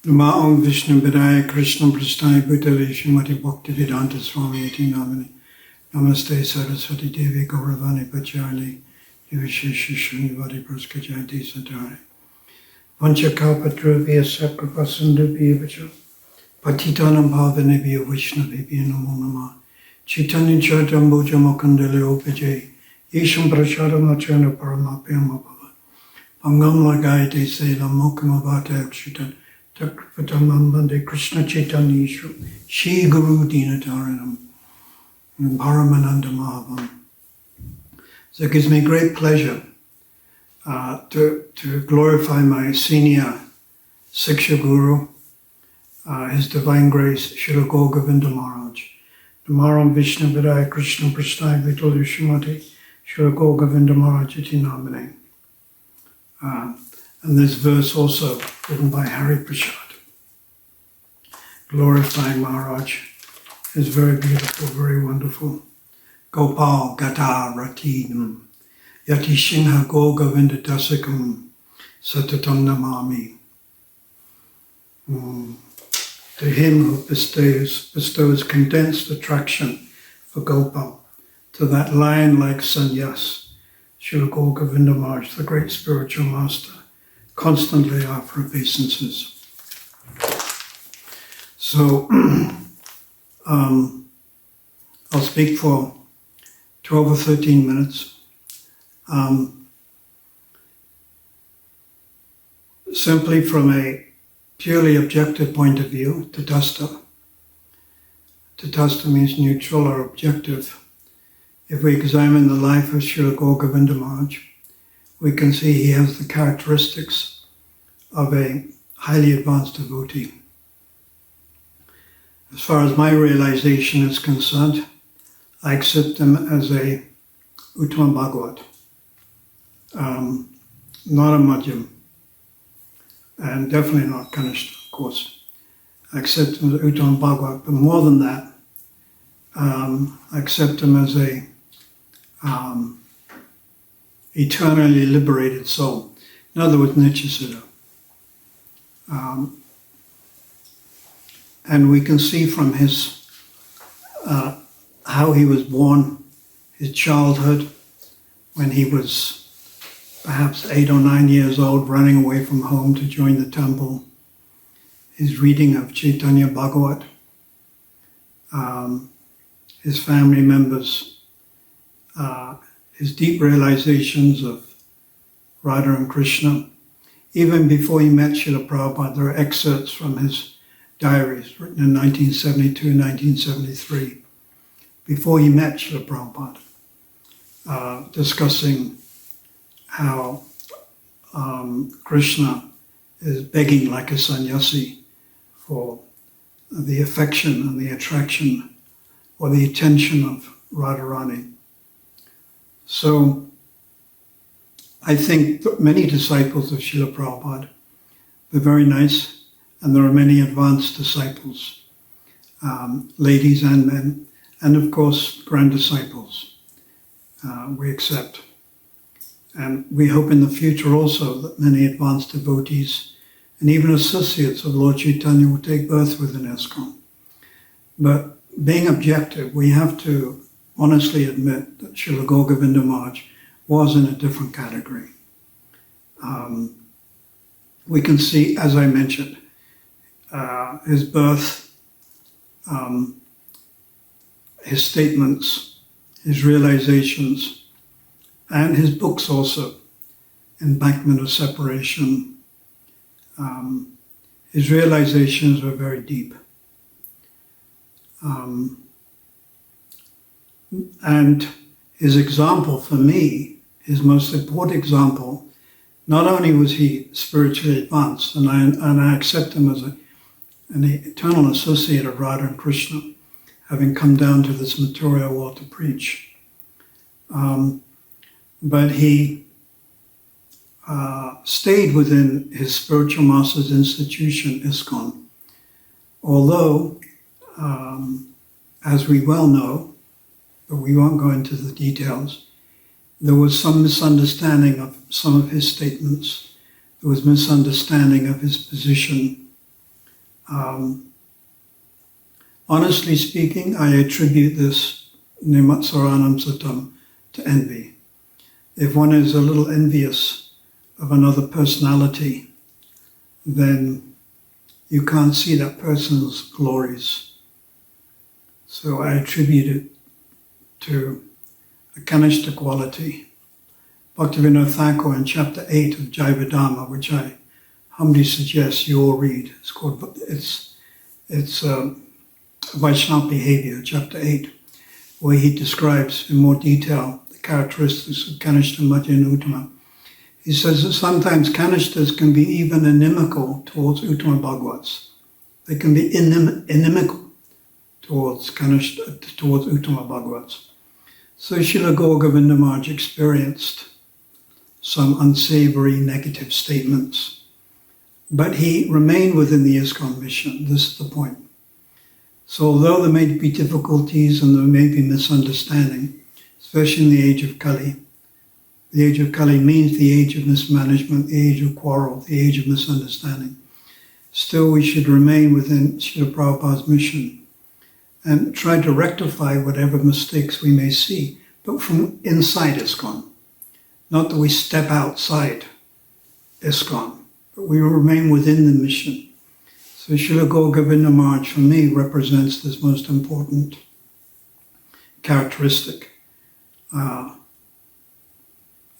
Namo Om Vishnu Vidaya Krishna Prasthaya Bhutale Shrimati Bhaktivedanta Swami Iti Namani Namaste Saraswati Devi Gauravani Pacharni Yavishesha Shrinivari Praskajanti Sadhari Vanchakalpatruvya Sakrapasandubhya Vacha Patitanam Bhavanebhya Vaishnavibhya Namo Namah Chaitanya Charitambuja Mukundale Opajay Yesham Prashadam Achana Paramapyam Abhava Pangam Lagayate Selam Mokamavata Akshitan Takpatamam Bande Krishna Chaitanya Shri Guru Dinataranam Paramananda Mahavam. So it gives me great pleasure to glorify my senior Siksha Guru, His Divine Grace, Srila Govinda Maharaj. Namaram Vishnu Vidaya Krishna Prasthaya Vital Yushimati Srila Govinda Maharaj Iti Namane. And this verse also written by Hari Prasad, glorifying Maharaj, is very beautiful, very wonderful. Gopal Gata Ratinam Yati Shinha Govinda Dasikam Satatam Namami. To him who bestows condensed attraction for Gopal, to that lion-like sannyas, Srila Govinda Maharaj, the great spiritual master, constantly offer obeisances. So, I'll speak for 12 or 13 minutes. Simply from a purely objective point of view, tatastha. Tatastha means neutral or objective. If we examine the life of Srila Govinda Maharaj, we can see he has the characteristics of a highly advanced devotee. As far as my realization is concerned, I accept him as a Uttama Bhagavat, not a Madhyam, and definitely not Kanishta, of course. I accept him as Uttama Bhagavat, but more than that, I accept him as a eternally liberated soul. In other words, Nityasiddha. And we can see from his how he was born, his childhood, when he was perhaps 8 or 9 years old, running away from home to join the temple, his reading of Chaitanya Bhagavat, his family members, his deep realizations of Radha and Krishna. Even before he met Srila Prabhupada, there are excerpts from his diaries written in 1972 and 1973, before he met Srila Prabhupada, discussing how Krishna is begging like a sannyasi for the affection and the attraction or the attention of Radharani. So I think that many disciples of Srila Prabhupada were very nice, and there are many advanced disciples, ladies and men, and of course grand disciples we accept. And we hope in the future also that many advanced devotees and even associates of Lord Chaitanya will take birth within ISKCON. But being objective, we have to honestly admit that Srila Govinda Maharaj was in a different category. We can see, as I mentioned, his birth, his statements, his realizations, and his books also, Embankment of Separation. His realizations were very deep. And his example for me, his most important example, not only was he spiritually advanced, and I accept him as an eternal associate of Radha and Krishna, having come down to this material world to preach, but he stayed within his spiritual master's institution, ISKCON, although, as we well know, but we won't go into the details, there was some misunderstanding of some of his statements. There was misunderstanding of his position. Honestly speaking, I attribute this Nimatsaranam Satam to envy. If one is a little envious of another personality, then you can't see that person's glories. So I attribute it to a Kanishta quality. Bhaktivinoda Thakur in chapter 8 of Jaiva, which I humbly suggest you all read. It's Vaishnava Behavior, chapter 8, where he describes in more detail the characteristics of Kanishta, Madhya, and Uttama. He says that sometimes Kanishtas can be even inimical towards Uttama Bhagavats. They can be inimical towards Uttama Bhagavats. So Srila Gaur Govinda Maharaj experienced some unsavory negative statements, but he remained within the ISKCON mission. This is the point. So although there may be difficulties and there may be misunderstanding, especially in the age of Kali, the age of Kali means the age of mismanagement, the age of quarrel, the age of misunderstanding. Still, we should remain within Srila Prabhupada's mission and try to rectify whatever mistakes we may see, but from inside ISKCON. Not that we step outside ISKCON, but we remain within the mission. So Srila Gaur Govinda Maharaj, for me, represents this most important characteristic.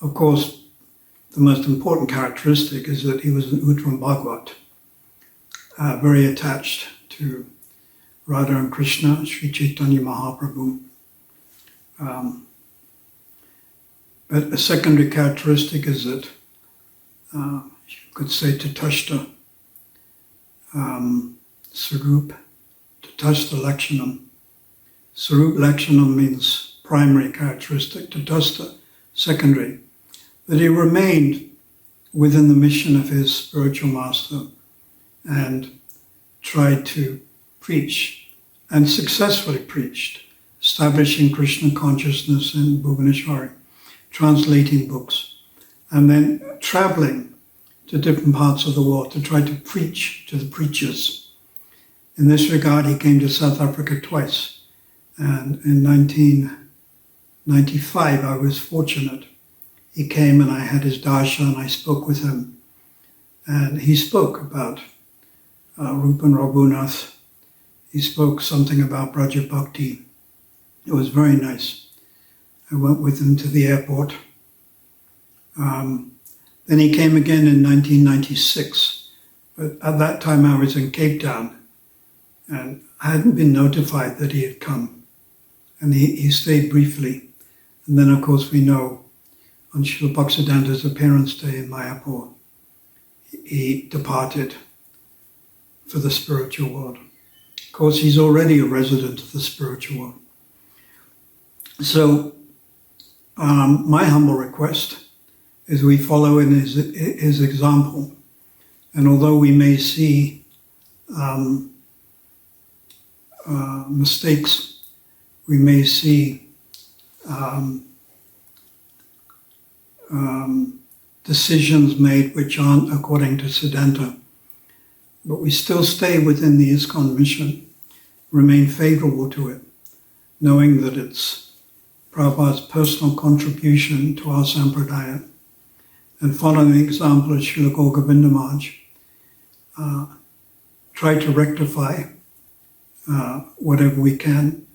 Of course, the most important characteristic is that he was an Uttama Bhagavat, very attached to Radha and Krishna, Sri Chaitanya Mahaprabhu. But a secondary characteristic is that, you could say, Tatashta Sarup, Tatashta Lakshanam. Sarup Lakshanam means primary characteristic, Tatashta secondary. That he remained within the mission of his spiritual master and tried to preach, and successfully preached, establishing Krishna consciousness in Bhubaneswari, translating books, and then traveling to different parts of the world to try to preach to the preachers. In this regard, he came to South Africa twice, and in 1995 I was fortunate. He came and I had his darshan and I spoke with him, and he spoke about Rupa and Raghunath. He spoke something about Braja Bhakti. It was very nice. I went with him to the airport. Then he came again in 1996, but at that time I was in Cape Town and I hadn't been notified that he had come. And he stayed briefly. And then, of course, we know on Srila Bhaktisiddhanta's appearance day in Mayapur, he departed for the spiritual world. Of course, he's already a resident of the spiritual world. So, my humble request is we follow in his example. And although we may see mistakes, we may see decisions made which aren't according to Siddhanta, but we still stay within the ISKCON mission, remain favorable to it, knowing that it's Prabhupada's personal contribution to our sampradaya, and following the example of Srila Gaur Govinda Maharaj, try to rectify whatever we can.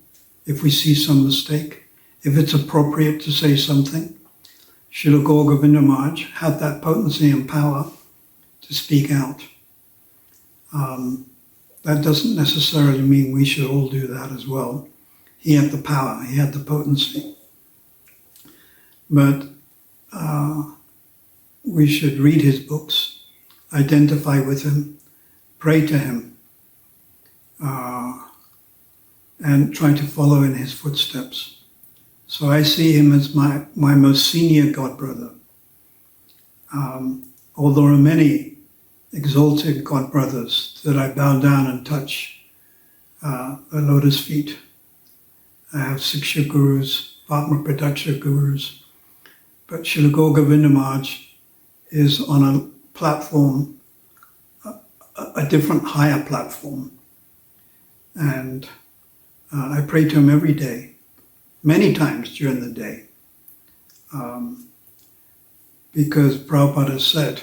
If we see some mistake, if it's appropriate to say something, Srila Gaur Govinda Maharaj had that potency and power to speak out. That doesn't necessarily mean we should all do that as well. He had the power, he had the potency. But we should read his books, identify with him, pray to him, and try to follow in his footsteps. So I see him as my most senior God brother. Although there are many exalted God brothers that I bow down and touch their lotus feet. I have Siksha Gurus, Padma Pradaksha Gurus, but Srila Gaur Govinda Maharaj is on a platform a different higher platform. And I pray to him every day, many times during the day. Because Prabhupada said,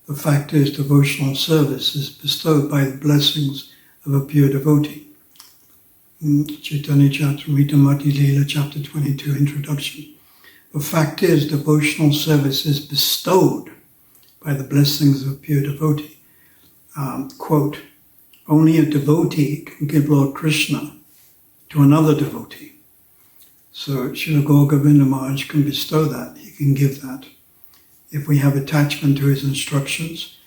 the fact is devotional service is bestowed by the blessings of a pure devotee. Chaitanya Charitamrita Mati Leela, chapter 22, introduction. The fact is devotional service is bestowed by the blessings of a pure devotee. Quote, only a devotee can give Lord Krishna to another devotee. So Srila Gaur Govinda Maharaj can bestow that, he can give that, if we have attachment to his instructions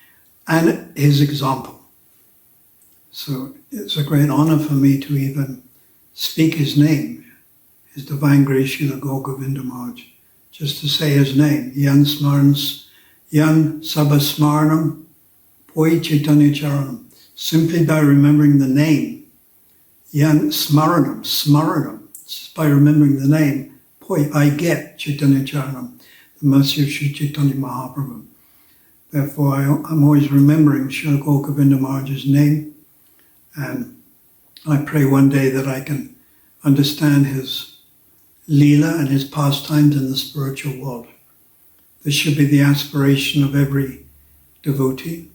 and his example. So it's a great honor for me to even speak his name, His Divine Grace Srila Gaur Govinda Maharaj, just to say his name, Yan Sabasmaranam Poi Chaitanya Charanam, simply by remembering the name, Yan Smaranam, just by remembering the name, Poi, I get Chaitanya Charanam, the mercy of Sri Chaitanya Mahaprabhu. Therefore, I'm always remembering Srila Gaur Govinda Maharaj's name, and I pray one day that I can understand his Leela and his pastimes in the spiritual world. This should be the aspiration of every devotee,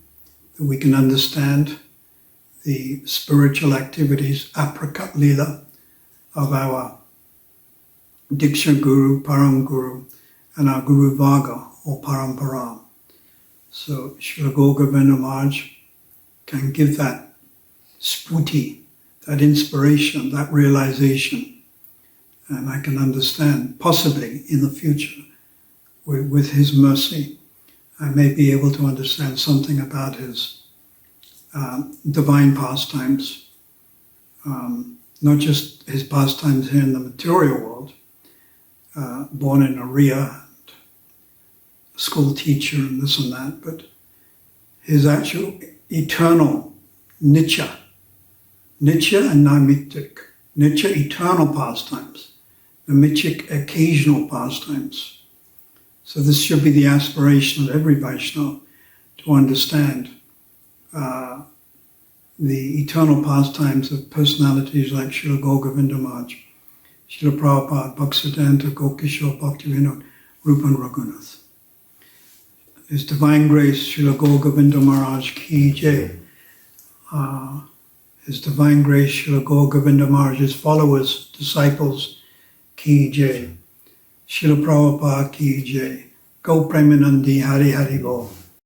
that we can understand the spiritual activities, aprakat Leela, of our Diksha Guru, Param Guru, and our Guru Varga, or Parampara. So Srila Gaur Govinda Maharaj can give that sputi, that inspiration, that realization, and I can understand, possibly in the future, with his mercy, I may be able to understand something about his divine pastimes, not just his pastimes here in the material world, born in Ariya, school teacher and this and that, but his actual eternal nitya and naimittic. Nitya, eternal pastimes, naimittic, occasional pastimes. So this should be the aspiration of every Vaishnava, to understand the eternal pastimes of personalities like Srila Gaur Govinda Maharaj, Srila Prabhupada, Bhaktisiddhanta, Gokishore, Bhaktivinoda, Rupa and Raghunath. His Divine Grace, Srila Gaur Govinda Maharaj Ki Jai. His Divine Grace, Srila Gaur Govinda Maharaj's followers, disciples, Ki Jai. Srila Prabhupada Ki Jai. Go Premanandi Hari Hari Bol.